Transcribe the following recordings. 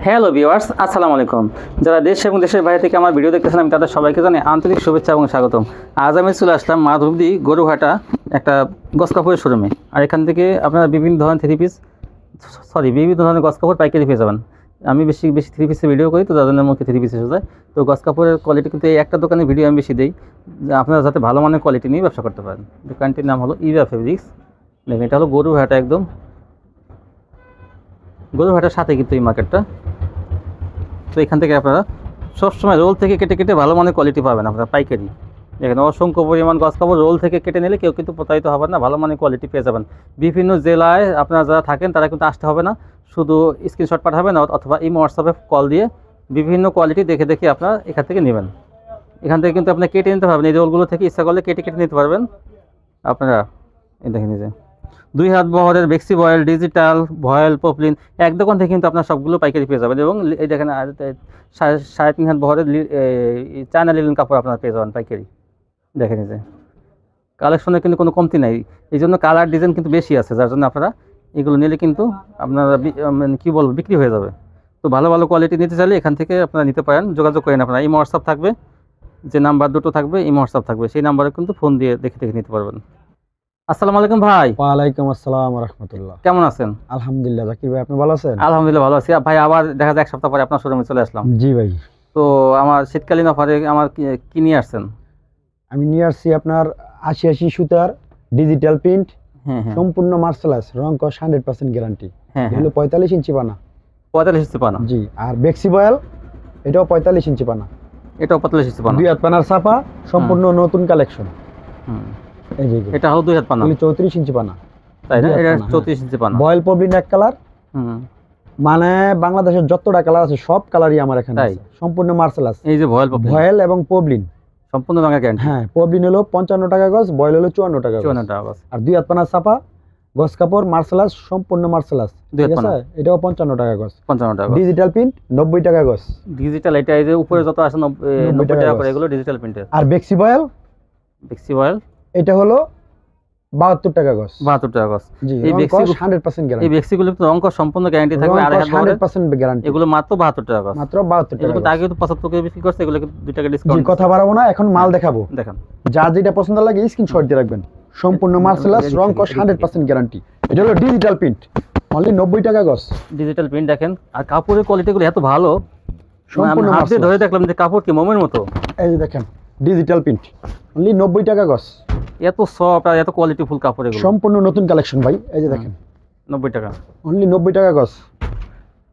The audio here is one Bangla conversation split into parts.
হ্যালো ভিউয়ার্স, আসসালামু আলাইকুম। যারা দেশ এবং দেশের বাইরে থেকে আমার ভিডিও দেখতেছেন আমি তাদের সবাইকে জানাই আন্তরিক শুভেচ্ছা এবং স্বাগতম। আজ আমি চলে আসলাম মাধবদী গরুঘাটা একটা গস কাপড়ের শোরুমে। আর এখান থেকে আপনারা বিভিন্ন ধরনের বিভিন্ন ধরনের গস কাপড় পাইকারি পেয়ে যাবেন। আমি বেশি থ্রি পিসের ভিডিও করি, তো যাদের মুখে থ্রি পিস এসে যায়। তো গস কাপড়ের কোয়ালিটি কিন্তু এই একটা দোকানে ভিডিও আমি বেশি দিই, আপনারা যাতে ভালো মানের কোয়ালিটি নিয়ে ব্যবসা করতে পারেন। দোকানটির নাম হলো ইভা ফেব্রিক্স। দেখেন, এটা হলো গরুঘাটা, একদম গরুঘাটার সাথে কিন্তু এই মার্কেটটা। তো এখান থেকে আপনারা সবসময় রোল থেকে কেটে কেটে ভালো মানের কোয়ালিটি পাবেন আপনারা পাইকারি। দেখেন, অসংখ্য পরিমাণ গস কাপড় রোল থেকে কেটে নিলে কেউ কিন্তু প্রতারিত হবেন না, ভালো মানের কোয়ালিটি পেয়ে যাবেন। বিভিন্ন জেলায় আপনারা যারা থাকেন তারা কিন্তু আসতে হবে না, শুধু স্ক্রিনশট পাঠাবেন অথবা ইমো হোয়াটসঅ্যাপে কল দিয়ে বিভিন্ন কোয়ালিটি দেখে দেখে আপনারা এখান থেকে নেবেন। এখান থেকে কিন্তু আপনি কেটে নিতে পারবেন, এই রোলগুলো থেকে ইচ্ছা করলে কেটে কেটে নিতে পারবেন আপনারা। এই দেখে নিজে 2 হাত বহরের বেক্সি ভয়েল, ডিজিটাল ভয়েল, পপলিন এক দোকান থেকে কিন্তু আপনার সবগুলো পাইকারি পেয়ে যাবেন। এবং এই দেখেন 3.5 হাত বহরের চায়না লিলেন কাপড় আপনারা পেয়ে যাবেন পাইকারি। দেখেন এই যে কালেকশনের কিন্তু কোনো কমতি নাই, এই জন্য কালার ডিজাইন কিন্তু বেশি আছে, যার জন্য আপনারা এগুলো নিলে কিন্তু আপনারা কী বলবো বিক্রি হয়ে যাবে। তো ভালো ভালো কোয়ালিটি নিতে চাইলে এখান থেকে আপনারা নিতে পারেন, যোগাযোগ করেন। আপনারা ইমো হোয়াটসঅ্যাপ থাকবে, যে নাম্বার দুটো থাকবে ইমো হোয়াটসঅ্যাপ থাকবে, সেই নাম্বারে কিন্তু ফোন দিয়ে দেখে দেখে নিতে পারবেন। আসসালামু আলাইকুম ভাই। ওয়ালাইকুম আসসালাম ওয়া রাহমাতুল্লাহ। কেমন আছেন? আলহামদুলিল্লাহ। জাকির ভাই, আপনি ভালো আছেন? আলহামদুলিল্লাহ ভালো আছি ভাই। আবার দেখা যায় এক সপ্তাহ পরে আপনার শোরুমে চলে আসলাম। জি ভাই। তো আমার শীতকালীন অফারে আমার কি নিয়ে আসছেন? আমি নিয়ে আসছি আপনার 80 সুতার ডিজিটাল প্রিন্ট, হ্যাঁ হ্যাঁ, সম্পূর্ণ মার্সেলাস, রং কস 100% গ্যারান্টি। হ্যাঁ হলো 45 ইঞ্চি পানা। 45 ইঞ্চি পানা। জি। আর বেক্সি বয়েল, এটাও 45 ইঞ্চি পানা। এটাও 45 ইঞ্চি পানা। 2 হাত পানার ছাপা, সম্পূর্ণ নতুন কালেকশন। এই যে এটা হলো 2 হাত পানা। 34 ইঞ্চি পানা, তাই না? এটা 34 ইঞ্চি পানা। বয়েল পবলিন এক কালার। মানে বাংলাদেশের যতটা কালার আছে সব কালারই আমার এখানে আছে, সম্পূর্ণ মার্সেলাস। এই যে ভয়েল এবং পবলিন সম্পূর্ণ বাংলা গ্যারান্টি। হ্যাঁ, পবলিন হলো 55 টাকা গজ, বয়েল হলো 54 টাকা গজ। 54 টাকা গজ। আর 2 হাত পানা ছাপা গজ কাপড় মার্সেলাস, সম্পূর্ণ মার্সেলাস, ঠিক আছে? এটাও 55 টাকা গজ। 55 টাকা। ডিজিটাল প্রিন্ট 90 টাকা গজ। ডিজিটাল এটা এই যে উপরে যত আছে 90 টাকা করে, এগুলো ডিজিটাল প্রিন্টের। আর বেক্সি বয়েল, এটা হলো 72 টাকা গজ। 72 টাকা গজ। এই বেক্সি 100% গ্যারান্টি। এই বেক্সিগুলো তো রং কস সম্পূর্ণ গ্যারান্টি থাকবে, আর 100% গ্যারান্টি। এগুলো মাত্র 72 টাকা গজ। মাত্র 72 টাকা। এগুলো আগে তো 75 করে বিক্রি করছে, এগুলো 2 টাকা ডিসকাউন্ট। জি, কথা বাড়াবো না, এখন মাল দেখাবো। দেখেন, যার যেটা পছন্দ লাগে স্ক্রিনশট দিয়ে রাখবেন। সম্পূর্ণ মার্সেলাস, রং কস 100% গ্যারান্টি। এটা হলো ডিজিটাল প্রিন্ট, অনলি 90 টাকা গজ। ডিজিটাল প্রিন্ট দেখেন, আর কাপড়ের কোয়ালিটিগুলো এত ভালো, সম্পূর্ণ হাতে ধরে দেখলাম যে কাপড় কি মোমের মতো। এই যে দেখেন, ডিজিটাল প্রিন্ট অনলি 90 টাকা গজ। এত সফট আর এত কোয়ালিটি ফুল কাপড়, এগুলো সম্পূর্ণ নতুন কালেকশন ভাই। এই যে দেখেন, 90 টাকা, অনলি 90 টাকা গজ।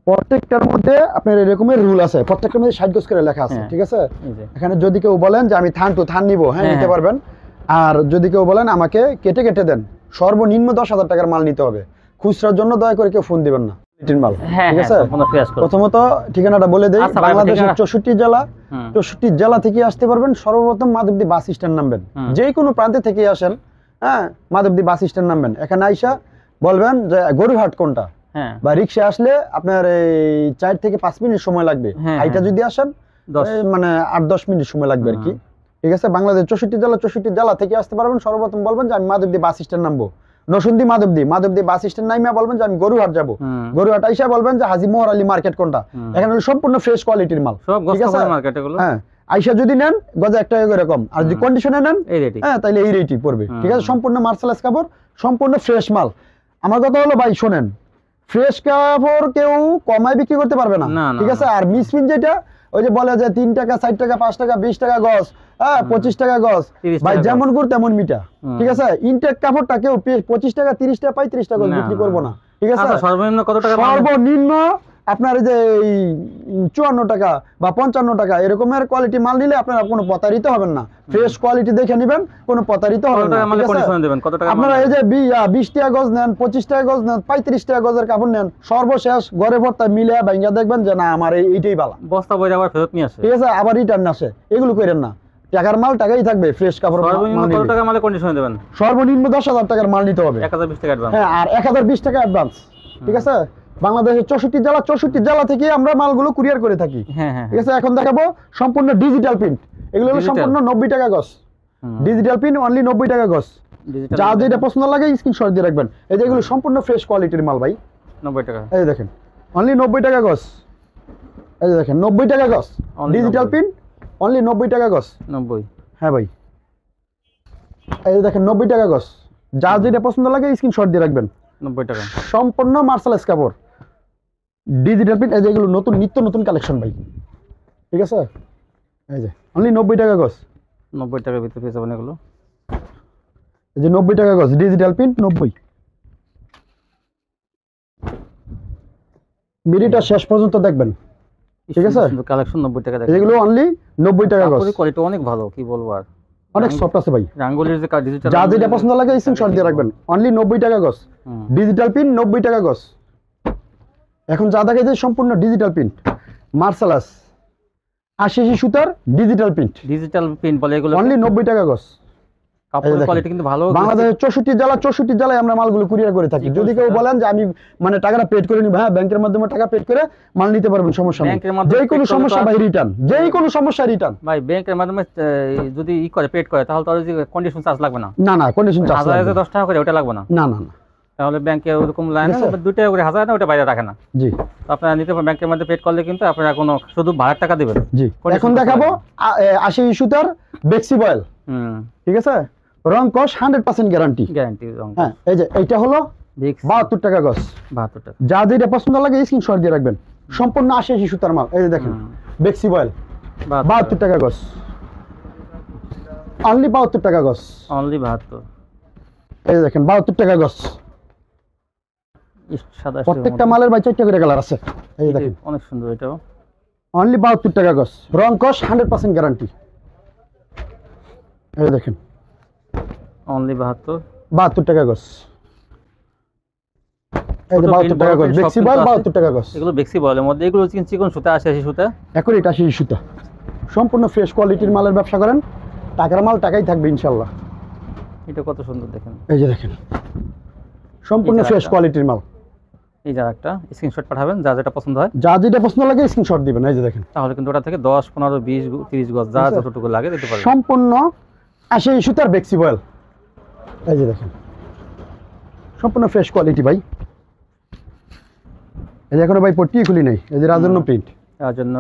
প্রত্যেকটার মধ্যে আপনার এরকমের রুল আছে, প্রত্যেকটার মধ্যে 60 গজ করে লেখা আছে, ঠিক আছে? এখানে যদি কেউ বলেন যে আমি থান টু থান নিব, হ্যাঁ নিতে পারবেন। আর যদি কেউ বলেন আমাকে কেটে কেটে দেন, সর্বনিম্ন 10,000 টাকার মাল নিতে হবে। খুচরার জন্য দয়া করে কেউ ফোন দিবেন না, মাল, ঠিক আছে? প্রথমত ঠিকানাটা বলে দেই, বাংলাদেশের 64 জেলা, 64 জেলা থেকে আসতে পারবেন। সর্বপ্রথম মাধবদী বাস স্ট্যান্ড নামবেন, যে কোনো প্রান্তে থেকে আসেন, হ্যাঁ মাধবদী বাস স্ট্যান্ড নামবেন। এখানে আইসা বলবেন যে গরুহাট কোনটা, বা রিক্সা আসলে আপনার এই 4 থেকে 5 মিনিট সময় লাগবে। এইটা যদি আসেন মানে 8-10 মিনিট সময় লাগবে আর কি, ঠিক আছে? বাংলাদেশ 64 জেলা থেকে আসতে পারবেন। সর্বপ্রথম বলবেন যে আমি মাধবদী বাস স্ট্যান্ড নামবো, নরসিংদী মাধবদী বাস স্ট্যান্ড নাইমা বলবেন যে আমি গরুহাট যাবো। গরুহাট আইসা বলবেন যে হাজী মোহর আলী মার্কেট কোনটা। এখানে সম্পূর্ণ ফ্রেশ কোয়ালিটির মাল, ঠিক আছে? হ্যাঁ, আইসা যদি নেন গজে 1 টাকা করে কম, আর যদি কন্ডিশনে নেন হ্যাঁ তাহলে এই রেটই পড়বে, ঠিক আছে? সম্পূর্ণ মার্সেলাস কাপড়, সম্পূর্ণ ফ্রেশ মাল। আমার কথা হলো ভাই শোনেন, ফ্রেশ কাপড় কেউ কমায় বিক্রি করতে পারবে না, ঠিক আছে? আর মিসপ্রিন্ট যেটা ওই যে বলে যে 3 টাকা 4 টাকা 5 টাকা 20 টাকা গজ, হ্যাঁ 25 টাকা গজ, ভাই যেমন গুড় তেমন মিঠা, ঠিক আছে? ইনটেক কাপড়টা কেউ 25 টাকা 30 টাকা 35 টাকা গজ বিক্রি করবো না, ঠিক আছে? সর্বনিম্ন কত টাকা? সর্বনিম্ন আপনার এই যে 54 টাকা বা 55 টাকা এরকমের কোয়ালিটি মাল নিলে আপনারা কোনো প্রতারিত হবেন না। ফ্রেশ কোয়ালিটি দেখে নেবেন, কোনো প্রতারিত হবেন না। আপনারা এই যে 20 টাকা গজ নেন, 25 টাকা গজ নেন, 35 টাকা গজের কাপড় নেন, সর্বশেষ ঘরে ভর্তা মিলে ভাঙ্গা দেখবেন যে না আমার এইটাই ভালো, বস্তা বইরা আবার ফেরত নিয়ে আসে, ঠিক আছে? আবার রিটার্ন আসে, এগুলো করেন না। টাকার মাল টাকাই থাকবে, ফ্রেশ কাপড়। কত টাকা মালে কন্ডিশনে দেবেন? সর্বনিম্ন 10,000 টাকার মাল নিতে হবে। 1020 টাকা অ্যাডভান্স। হ্যাঁ, আর 1020 টাকা অ্যাডভান্স, ঠিক আছে? বাংলাদেশের 64 জেলা থেকে আমরা মালগুলো কুরিয়ার করে থাকি, ঠিক আছে? এখন দেখাবো সম্পূর্ণ ডিজিটাল প্রিন্ট, এগুলো হলো সম্পূর্ণ 90 টাকা গজ। ডিজিটাল প্রিন্ট অনলি 90 টাকা গজ। যা যেটা পছন্দ লাগে স্ক্রিনশট দিয়ে রাখবেন। এই যে এগুলো সম্পূর্ণ ফ্রেশ কোয়ালিটির মাল ভাই, 90 টাকা। এই দেখেন অনলি 90 টাকা গজ। এই যে দেখেন 90 টাকা গজ, Only ডিজিটাল 90 প্রিন্ট, অনলি 90 টাকা গজ। 90। হ্যাঁ ভাই, এই যে দেখেন 90 টাকা গজ, যার যেটা পছন্দ লাগে স্ক্রিনশট দিয়ে রাখবেন। 90 টাকা। সম্পূর্ণ মার্শালাইজ কাপড়, ডিজিটাল প্রিন্ট। এই যে এগুলো নতুন নিত্য নতুন কালেকশন ভাই, ঠিক আছে। এই যে অনলি 90 টাকা গজ, 90 টাকার ভিতরে পেয়ে যাবেন এগুলো। এই যে 90 টাকা গজ, ডিজিটাল প্রিন্ট 90। ভিডিওটা শেষ পর্যন্ত দেখবেন, ঠিক আছে। কালেকশন 90 টাকা দেখেন। এগুলো অনলি 90 টাকা গজ, কাপড়ের কোয়ালিটি অনেক ভালো, কি বলবো আর। অনেক সফট আছে ভাই। রাঙ্গুলির যে ডিজিটাল, যা যেটা পছন্দ লাগে স্ক্রিনশট দিয়ে রাখবেন। অনলি 90 টাকা গজ, ডিজিটাল প্রিন্ট 90 টাকা গজ। এখন যা দেখে যে সম্পূর্ণ ডিজিটাল প্রিন্ট, মার্শালাস 80 সুতার ডিজিটাল প্রিন্ট, ডিজিটাল প্রিন্ট বলে এগুলো। অনলি 90 টাকা গজ। কাপড়ের কোয়ালিটি কিন্তু ভালো। বাংলাদেশের 64 জেলায় আমরা মালগুলো কুরিয়ার করে থাকি। যদি কেউ বলেন যে আমি মানে টাকাটা পেড করে নিব, হ্যাঁ ব্যাংকের মাধ্যমে টাকা পেড করে মাল নিতে পারবেন, সমস্যা নেই। যে কোনো সমস্যা ভাই রিটার্ন, যে কোনো সমস্যা রিটার্ন ভাই। ব্যাংকের মাধ্যমে যদি করে পেড করে তাহলে তো কন্ডিশন চার্জ লাগবে না। না না, কন্ডিশন চার্জ লাগবে 1000 টাকা করে ওটা লাগবে না। না না না, তাহলে ব্যাংকে ওরকম লাইন 2 টাকা করে 1000 না, ওটা বাইরে রাখে না। জি, আপনারা নিতে পারেন। ব্যাংকের মধ্যে পেড করলে কিন্তু আপনারা কোনো শুধু ভাড়ার টাকা দিবেন। জি। এখন দেখাবো 80 সুতার বেক্সি বয়েল, ঠিক আছে। রং কস 100% গ্যারান্টি, গ্যারান্টি। হ্যাঁ, এই যে এইটা হলো 72 টাকা গজ, 72 টাকা। যা যেটা পছন্দ লাগে স্ক্রিনশট দিয়ে রাখবেন। সম্পূর্ণ 80 সুতার মাল। এই যে দেখেন বেক্সি বয়েল 72 টাকা গজ, অনলি 72 টাকা গজ, অনলি 72। এই যে দেখেন 72 টাকা গজ। সাদা প্রত্যেকটা মালের ভাই 4টা করে কালার আছে। এই যে দেখেন অনেক সুন্দর, এটাও অনলি 72 টাকা গজ, রং কস 100% গ্যারান্টি। এই যে দেখেন অনলি 72 টাকা গজ। এই যে 72 টাকা গজ, বেক্সি বয়েল 72 টাকা গজ। এগুলো বেক্সি বয়েলের মধ্যে, এগুলো চিকন সুতা 80 সুতা, এখন এটা 80 সুতা। সম্পূর্ণ ফ্রেশ কোয়ালিটির মালের ব্যবসা করেন, টাকার মাল টাকাই থাকবে ইনশাআল্লাহ। এটা কত সুন্দর দেখেন। এই যে দেখেন সম্পূর্ণ ফ্রেশ কোয়ালিটির মাল। এই যে একটা স্ক্রিনশট পাঠাবেন, যা যেটা পছন্দ হয়, যা যেটা পছন্দ লাগে স্ক্রিনশট দিবেন। এই যে দেখেন তাহলে কিন্তু ওটা থেকে 10 15 20 30 গজ যা যতটুকু লাগে দিতে পারবেন। সম্পূর্ণ 80 সুতার বেক্সি বয়েল। এই যে দেখেন সম্পূর্ণ ফ্রেশ কোয়ালিটি ভাই। এই যে এখনো ভাই পট্টি খুলি নাই। এই যে রাজন্য প্রিন্ট, রাজন্য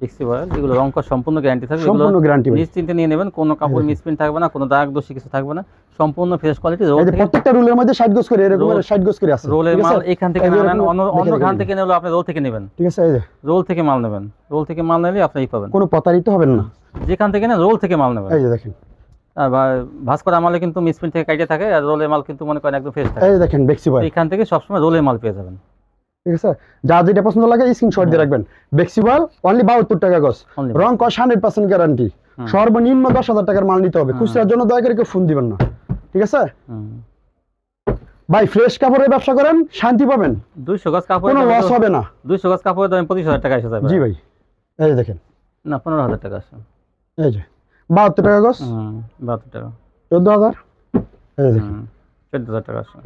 বেক্সি বয়েল, এগুলো রং কস সম্পূর্ণ গ্যারান্টি থাকবে। সম্পূর্ণ গ্যারান্টি ভাই, নিশ্চিন্তে নিয়ে নেবেন, কোনো কাপড় মিসপ্রিন্ট থাকবে না, কোনো দাগ দোষী কিছু থাকবে না, সম্পূর্ণ ফ্রেশ কোয়ালিটি। এই যে প্রত্যেকটা রোলের মধ্যে 60 গজ করে, এরকম 60 গজ করে আছে। রোলের মাল এখান থেকে না নেন, অন্য খান থেকে নিলে আপনি রোল থেকে নেবেন, ঠিক আছে। এই যে রোল থেকে মাল নেবেন, রোল থেকে মাল নিলে আপনি পাবেন, কোনো প্রতারিত হবেন না। যেখান থেকে না রোল থেকে মাল নেবেন। এই যে দেখেন আর ভাঁজ করা মালে কিন্তু মিসপ্রিন্ট থেকে কাটে থাকে, আর রোলের মাল কিন্তু মনে করেন একদম ফ্রেশ থাকে। এই যে দেখেন বেক্সি বয়েল, এখান থেকে সবসময় রোলের মাল পেয়ে যাবেন, ঠিক আছে। যা যেটা পছন্দ লাগে স্ক্রিনশট দিয়ে রাখবেন। বেক্সি বয়েল অনলি 72 টাকা গজ, রং কস 100% গ্যারান্টি। সর্বনিম্ন 10,000 টাকার মাল নিতে হবে। খুচরার জন্য দয়া করে কেউ ফোন দিবেন না, ঠিক আছে ভাই। ফ্রেশ কাপড়ের ব্যবসা করেন, শান্তি পাবেন। 200 গজ কাপড়, কোনো লস হবে না। 200 গজ কাপড়ের দাম 25,000 টাকা এসে যাবে। জি ভাই, এই যে দেখেন না 15,000 টাকা আসে। এই যে 72 টাকা গজ, 72 টাকা, 14,000। এই যে দেখেন 14,000 টাকা আসে।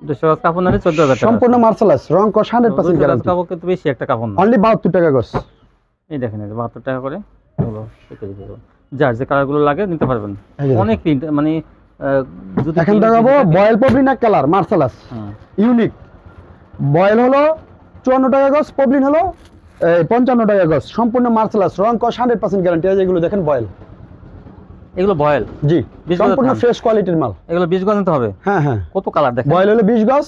200 গজ কাপড় নিলে 14,000 টাকা। সম্পূর্ণ মার্শালাইজ, রং কস 100% গ্যারান্টি। কাপড় কিন্তু বেশি একটা কাপড় না, অনলি 72 টাকা গজ। এই দেখেন এই 72 টাকা করে এগুলো পেতে দিতে। যার যে কালারগুলো লাগে নিতে পারবেন। অনেক প্রিন্ট, মানে যদি এখন দেখাবো বয়েল পবলিন এক কালার মার্শালাইজ ইউনিক। বয়েল হলো 54 টাকা গজ, পবলিন হলো 55 টাকা গজ। সম্পূর্ণ মার্শালাইজ, রং কস 100% গ্যারান্টি। এগুলো দেখেন বয়েল, এগুলো বয়েল, জি সম্পূর্ণ ফ্রেশ কোয়ালিটির মাল। এগুলো 20 গজ নিতে হবে। হ্যাঁ হ্যাঁ, কত কালার দেখেন। বয়েল হলো 20 গজ,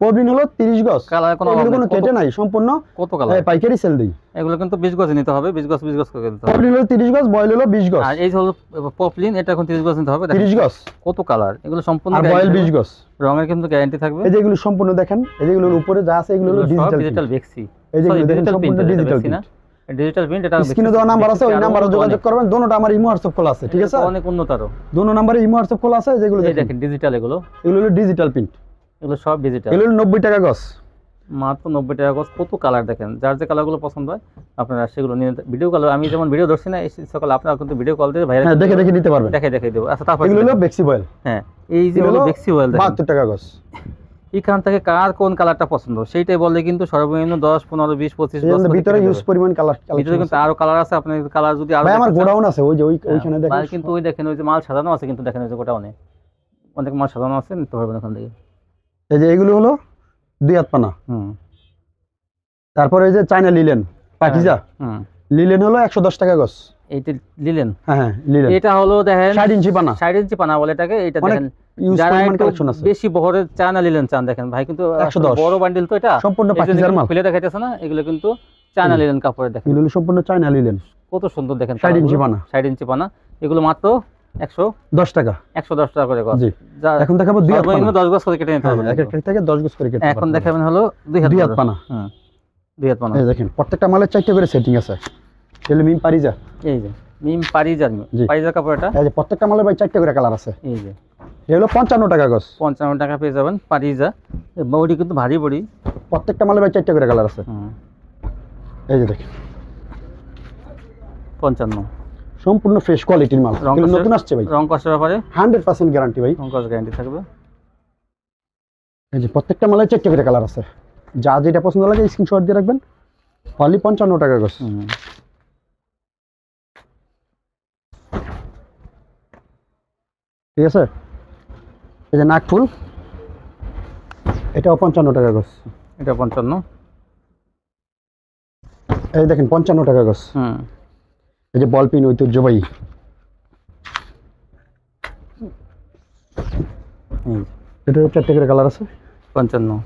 পবলিন হলো 30 গজ। কালার কোনো কেটে নাই, সম্পূর্ণ কত কালার পাইকারি সেল দেই। এগুলো কিন্তু 20 গজ নিতে হবে, 20 গজ করে নিতে হবে। পবলিন হলো 30 গজ, বয়েল হলো 20 গজ। আর এই হলো পপলিন, এটা এখন 30 গজ নিতে হবে। 30 গজ, কত কালার, এগুলো সম্পূর্ণ আর বয়েল 20 গজ। রঙের কিন্তু গ্যারান্টি থাকবে। এই যে এগুলো সম্পূর্ণ দেখেন, এই যে এগুলোর উপরে যা আছে এগুলো হলো ডিজিটাল বেক্সি। এই যে দেখেন সম্পূর্ণ ডিজিটাল প্রিন্ট। ডিজিটাল প্রিন্ট, এটা স্ক্রিনে দেওয়া নাম্বার আছে, ওই নাম্বারে যোগাযোগ করবেন। দোনোটা আমার ইমো হোয়াটসঅ্যাপ খোলা আছে, ঠিক আছে। অনেক উন্নত আরো, দোনো নাম্বারে ইমো হোয়াটসঅ্যাপ খোলা আছে। যেগুলো দেখেন ডিজিটাল, এগুলো হলো ডিজিটাল প্রিন্ট, এগুলো সব ডিজিটাল। এগুলো 90 টাকা গজ, মাত্র 90 টাকা গজ। কত কালার দেখেন, যার যে কালারগুলো পছন্দ হয় আপনারা সেগুলো নিয়ে ভিডিও কল। আমি যেমন ভিডিও ধরছি না, এই সকালে আপনারা কিন্তু ভিডিও কল দিয়ে ভাইরা দেখে দেখে নিতে পারবেন, দেখে দেবো। আচ্ছা, তারপর এগুলো হলো বেক্সি বয়েল। হ্যাঁ, এই যে হলো বেক্সি বয়েল, 72 টাকা গজ। এখান থেকে কার কোন কালারটা পছন্দ সেইটাই বললে কিন্তু সর্বনিম্ন 10 15 20 25 গজ ভিতরে ইউজ পরিমাণ কালার, ভিতরে কিন্তু আরো কালার আছে। আপনি কালার যদি আরো, ভাই আমার গোডাউন আছে, ওই যে ওইখানে দেখেন। কিন্তু ওই দেখেন, ওই যে মাল সাজানো আছে, কিন্তু দেখেন ওই যে গোডাউনে অনেক মাল সাজানো আছে, নিতে পারবেন ওখান থেকে। এই যে এগুলো হলো 2 হাত পানা, তারপরে এই যে চায়না লিলেন পাকিজা, লিলেন হলো 110 টাকা গজ। এইটা লিলেন, হ্যাঁ লিলেন। এটা হলো দেখেন 60 ইঞ্চি পানা, 60 ইঞ্চি পানা বলে এটাকে। এটা অনেক দেখেন ইউজ যারা পরিমাণ একটু কালেকশন আছে। বেশি বহরের চায়না লিলেন চান, দেখেন ভাই কিন্তু 110 বড় বান্ডিল তো এটা সম্পূর্ণ এই জন্য পাকিজার কিন্তু মাল। খুলে দেখাইতেছে না, এগুলো কিন্তু চায়না লিলেন কাপড়ে। দেখেন এগুলো সম্পূর্ণ চায়না লিলেন, কত সুন্দর দেখেন 60 ইঞ্চি পানা, 60 ইঞ্চি পানা। এগুলো মাত্র 110 টাকা, 110 টাকা করে গজ। জি। এখন দেখাবো দুই হাত পানা, 10 গজ করে কেটে নিতে হবে। এক একটা থেকে 10 গজ করে কেটে। এখন দেখাবেন হলো দুই হাত পানা। হুম, দুই হাত পানা। এই দেখেন প্রত্যেকটা মালের 4টা করে সেটিং আছে। এগুলো মিম পারিজা, এই যে মিম পারিজা, পারিজা কাপড় এটা। এই যে প্রত্যেকটা মালের ভাই 4টা করে কালার আছে। এই যে এগুলো 55 টাকা গজ, 55 টাকা পেয়ে যাবেন পারিজা। বডি কিন্তু ভারী বডি, প্রত্যেকটা মালের ভাই 4টা করে কালার আছে। এই যে দেখেন 55 সম্পূর্ণ ফ্রেশ কোয়ালিটির মাল, এগুলো নতুন আসছে ভাই। রং কষের ব্যাপারে 100% গ্যারান্টি ভাই, রং কষ গ্যারান্টি থাকবে। এই যে প্রত্যেকটা মালের 4টা করে কালার আছে। যা যেটা পছন্দ লাগে স্ক্রিনশট দিয়ে রাখবেন। খালি 55 টাকা গজ। ঠিক আছে। এই যে নাকফুল, এটাও 55 টাকা গজ। এটা 55। এই দেখেন 55 টাকা গজ। এই যে বল পিন ঐতিহ্যবাহী, এটার 4টা করে কালার আছে। 55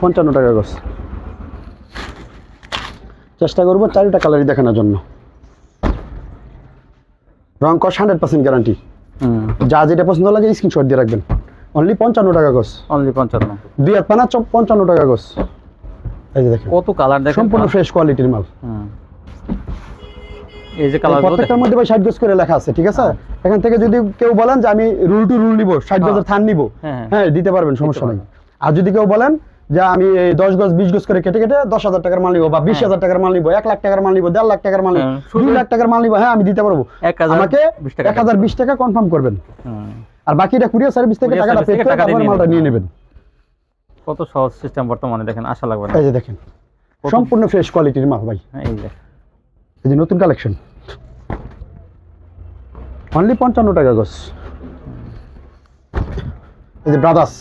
55 টাকা গজ। চেষ্টা করবো 4টা কালারই দেখানোর জন্য। রং কস 100% গ্যারান্টি। যা যেটা পছন্দ লাগে স্ক্রিনশট দিয়ে রাখবেন। অনলি 55 টাকা গজ, অনলি 55। দুই হাত পানা 55 টাকা গজ। এই যে দেখেন কত কালার দেখেন, সম্পূর্ণ ফ্রেশ কোয়ালিটির মাল। এই যে কালার প্রত্যেকটার মধ্যে ভাই 60 গজ করে লেখা আছে। ঠিক আছে। এখান থেকে যদি কেউ বলেন যে আমি রুল টু রুল নিব, 60 গজের থান নিব, হ্যাঁ দিতে পারবেন, সমস্যা নাই। আর যদি কেউ বলেন যে আমি 10 গজ 20 গজ করে কেটে কেটে 10,000 টাকার মাল নিব, বা 20,000 টাকার মাল নিব, 1 লাখ টাকার মাল নিব, 1.5 লাখ টাকার মাল নিব, 2 লাখ টাকার মাল নিব, হ্যাঁ আমি দিতে পারবো। আমাকে 1020 টাকা কনফার্ম করবেন, আর বাকিটা কুরিয়ার সার্ভিস থেকে টাকাটা পে করে তারপর মালটা নিয়ে নেবেন। কত সহজ সিস্টেম বর্তমানে, দেখেন আশা লাগবে না। এই যে দেখেন সম্পূর্ণ ফ্রেশ কোয়ালিটির মাল ভাই। এই যে নতুন কালেকশন, অনলি 55 টাকা গজ। এই যে ব্রাদার্স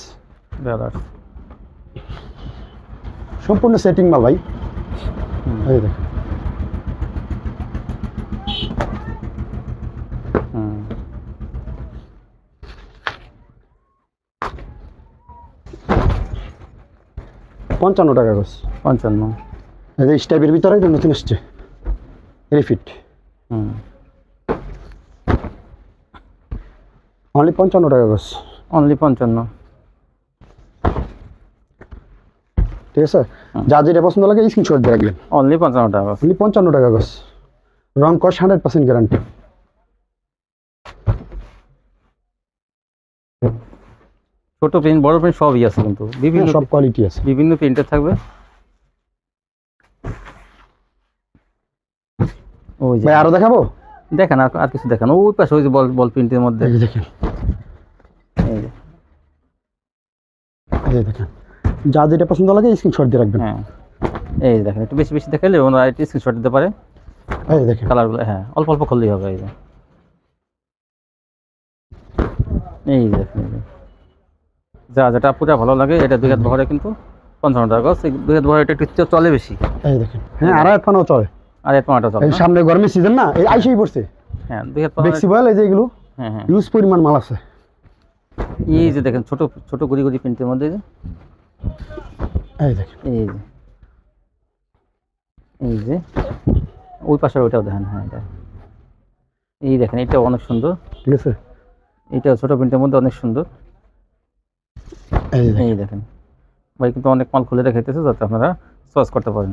সম্পূর্ণ সেটিং মাল ভাই। এই দেখেন $55 টাকা গজ। 55। এই যে স্টাইপের ভিতরে নতুন আসছে রিফিট, অনলি 55 টাকা গজ। অনলি 55। ঠিক আছে। যা যেটা পছন্দ লাগে স্ক্রিনশট দিয়ে রাখবেন। অনলি 55 টাকা গজ, অনলি 55 টাকা গজ। রং কস 100% গ্যারান্টি। ছোট প্রিন্ট বড় প্রিন্ট সবই আছে, কিন্তু বিভিন্ন সব কোয়ালিটি আছে, বিভিন্ন প্রিন্টের থাকবে। ওই যে ভাই আরো দেখাবো, দেখেন আর কিছু দেখেন ওই পাশে, ওই যে বল প্রিন্টের মধ্যে। এই যে দেখেন, এই যে এই দেখেন যা যেটা পছন্দ লাগে স্ক্রিনশট দিয়ে রাখবেন। হ্যাঁ এই দেখেন, একটু বেশি বেশি দেখাইলে ওনারা একটু স্ক্রিনশট দিতে পারে। এই দেখেন কালারগুলো, হ্যাঁ অল্প অল্প খুললেই হবে। এই যে এই দেখেন, যা যেটা পুরো ভালো লাগে। এটা 2 হাত ভরে কিন্তু 55 টাকা গজ। 2 হাত ভরে এটা একটু চলে বেশি। এই দেখেন, হ্যাঁ আর এক পানাও চলে, আর এক পানাটা চলে। এই সামনে গরমের সিজন না, এই আইসেই পড়ছে। হ্যাঁ 2 হাত পানা ফ্লেক্সিবল, এই যে এগুলো হ্যাঁ হ্যাঁ ইউজ পরিমাণ মাল আছে। এই যে দেখেন ছোট ছোট গুড়ি গুড়ি প্রিন্টের মধ্যে। এই দেখেন, এই যে ওই পাশের ওইটাও দেখেন। হ্যাঁ এই দেখেন, এটাও অনেক সুন্দর। ঠিক আছে, এটাও ছোট প্রিন্টের মধ্যে অনেক সুন্দর। এই দেখেন ভাই, কিন্তু অনেক মাল খুলে দেখাইতেছে যাতে আপনারা চয়েস করতে পারেন।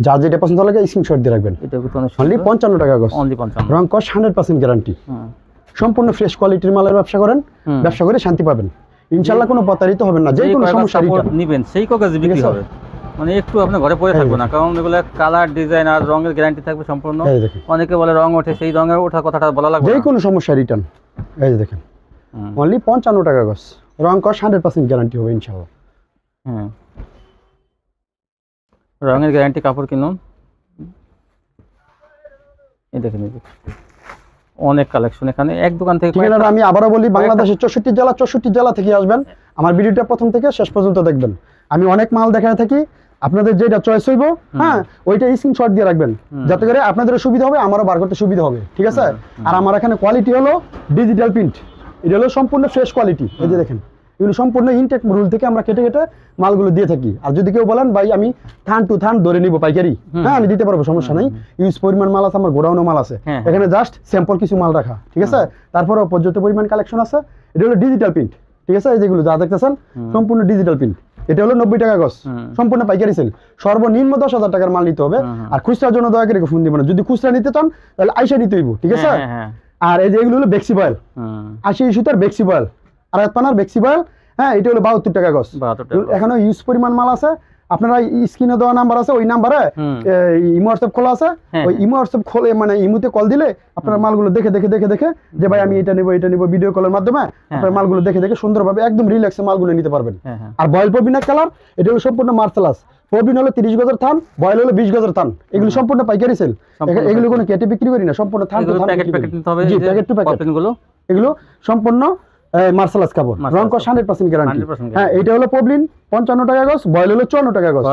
যা যেটা পছন্দ লাগে স্ক্রিনশট দিয়ে রাখবেন। এটা কিন্তু অনেক অনলি 55 টাকা গজ। অনলি 55। রং কস 100% গ্যারান্টি। সম্পূর্ণ ফ্রেশ কোয়ালিটির মালের ব্যবসা করেন, ব্যবসা করে শান্তি পাবেন ইনশাআল্লাহ। কোনো প্রতারিত হবেন না, যে কোনো সমস্যা নিবেন সেই কাগজ বিক্রি হবে, মানে একটু আপনি ঘরে পড়ে থাকবে না, কারণ এগুলো কালার ডিজাইন আর রঙের গ্যারান্টি থাকবে সম্পূর্ণ। অনেকে বলে রং ওঠে, সেই রঙের ওঠা কথাটা বলা লাগবে, যে কোনো সমস্যা রিটার্ন। এই যে দেখেন অনলি 55 টাকা গজ। রং কস 100% গ্যারান্টি হবে ইনশাআল্লাহ। রঙের গ্যারান্টি কাপড় কিনুন। এই দেখেন অনেক কালেকশন এখানে এক দোকান থেকে ঠিকানাটা আমি আবারও বলি, বাংলাদেশের 64 জেলা থেকে আসবেন, আমার ভিডিওটা প্রথম থেকে শেষ পর্যন্ত দেখবেন। আমি অনেক মাল দেখায় থাকি, আপনাদের যেটা চয়েস হইব হ্যাঁ ওইটা স্ক্রিনশট দিয়ে রাখবেন, যাতে করে আপনাদের সুবিধা হবে, আমারও বার করতে সুবিধা হবে, ঠিক আছে? আর আমার এখানে কোয়ালিটি হলো ডিজিটাল প্রিন্ট, এটা হলো সম্পূর্ণ ফ্রেশ কোয়ালিটি। এই যে দেখেন, এগুলো সম্পূর্ণ ইনটেক রুল থেকে আমরা কেটে কেটে মালগুলো দিয়ে থাকি। আর যদি কেউ বলেন ভাই আমি থান টু থান ধরে নিব পাইকারি, হ্যাঁ আমি দিতে পারবো, সমস্যা নাই। ইউজ পরিমাণ মাল আছে, আমার গোডাউনে মাল আছে, এখানে জাস্ট স্যাম্পল কিছু মাল রাখা, ঠিক আছে? তারপরেও পর্যাপ্ত পরিমাণ কালেকশন আছে। এটা হলো ডিজিটাল প্রিন্ট, ঠিক আছে? এই যেগুলো যা দেখতেছেন সম্পূর্ণ ডিজিটাল প্রিন্ট। এটা হলো 90 টাকা গজ, সম্পূর্ণ পাইকারি সেল। সর্বনিম্ন 10,000 টাকার মাল নিতে হবে। আর খুচরার জন্য দয়া করে ফোন দিবেন না, যদি খুচরা নিতে চান তাহলে আইসা নিতে হইব, ঠিক আছে? আর এই যে এগুলো হলো বেক্সি বয়েল, 80 সুতার বেক্সি বয়েল, আর এক পানার বেক্সি বয়েল, হ্যাঁ এটা হলো 72 টাকা গজ। এখনো ইউজ পরিমাণ মাল আছে। আপনারা স্ক্রিনে দেওয়া নাম্বার আছে, ওই নাম্বারে ইমো হোয়াটসঅ্যাপ খোলা আছে, ওই ইমো হোয়াটসঅ্যাপ খোলে মানে ইমোতে কল দিলে আপনারা মালগুলো দেখে দেখে দেখে দেখে যে ভাই আমি এটা নিব ভিডিও কলের মাধ্যমে আপনারা মালগুলো দেখে দেখে সুন্দরভাবে একদম রিল্যাক্সে মালগুলো নিতে পারবেন। আর বয়েল পবিনা কালার, এটা হলো সম্পূর্ণ মার্শালাস। পবিন হলো 30 গজের থান, বয়েল হলো 20 গজের থান। এগুলো সম্পূর্ণ পাইকারি সেল, এগুলো কোনো কেটে বিক্রি করি না, সম্পূর্ণ থান টু থান প্যাকেট নিতে হবে। জি, প্যাকেট টু প্যাকেট এগুলো সম্পূর্ণ মার্শালাস কাপড়, রং কস 100% গ্যারান্টি। হ্যাঁ এটা হলো পবলিন 55 টাকা গজ, বয়েল হলো 54 টাকা গজ।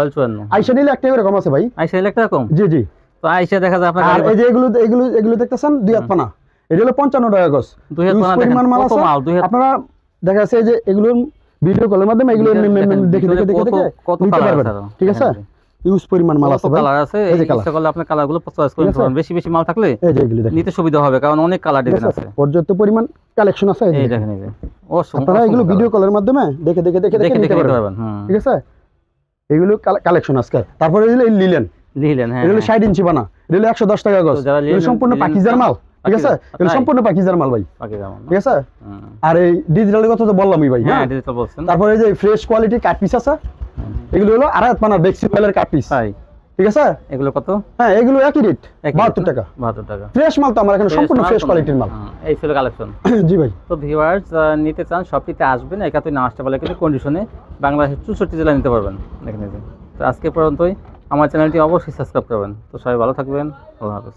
আইসা নিলে একটা করে কম আছে ভাই, আইসা নিলে একটা কম। জি জি, তো আইসা দেখা যায় আপনার। আর এই যে এগুলো দেখতেছেন দুই হাত পানা, এটা হলো 55 টাকা গজ। দুই হাত পানা পরিমাণ মাল আছে আপনারা দেখা যাচ্ছে যে এগুলো ভিডিও কলের মাধ্যমে এগুলো দেখে দেখে দেখে দেখে কত কালার আছে, ঠিক আছে? ইউজ পরিমাণ মাল আছে, কালার আছে, এই ইচ্ছা করলে আপনি কালারগুলো চয়েস করে নিতে পারেন। বেশি বেশি মাল থাকলে এই যে এগুলো নিতে সুবিধা হবে, কারণ অনেক কালার ডিজাইন আছে, পর্যাপ্ত পরিমাণ কালেকশন আছে। এই দেখেন, এই যে আপনারা এগুলো ভিডিও কলের মাধ্যমে দেখে দেখে দেখে দেখে নিতে পারবেন, ঠিক আছে? এগুলো কালেকশন আজকে। তারপরে এই লিলেন, হ্যাঁ এগুলো 60 ইঞ্চি বানা, এগুলো 110 টাকা গজ, এগুলো সম্পূর্ণ পাকিজার মাল, ঠিক আছে? এগুলো সম্পূর্ণ পাকিজার মাল ভাই, ঠিক আছে? আর এই ডিজিটালের কথা তো বললামই ভাই, হ্যাঁ ডিজিটাল বলছেন। তারপরে এই যে ফ্রেশ কোয়ালিটি কাট পিস আছে, এগুলো হলো আড়াই পানা বেক্সি বয়েলের কাট পিস, ঠিক আছে? এগুলো কত? হ্যাঁ এগুলো একই রেট, 72 টাকা। ফ্রেশ মাল তো আমার এখানে সম্পূর্ণ ফ্রেশ কোয়ালিটির মাল। এই ছিল কালেকশন। জি ভাই। তো ভিউয়ার্স নিতে চান শপটিতে আসবেন, একাতই না আসতে পারলে কিন্তু কন্ডিশনে বাংলাদেশের 64 জেলা নিতে পারবেন। দেখেন, তো আজকে পর্যন্তই। আমার চ্যানেলটি অবশ্যই সাবস্ক্রাইব করবেন। তো সবাই ভালো থাকবেন, আল্লাহ হাফেজ।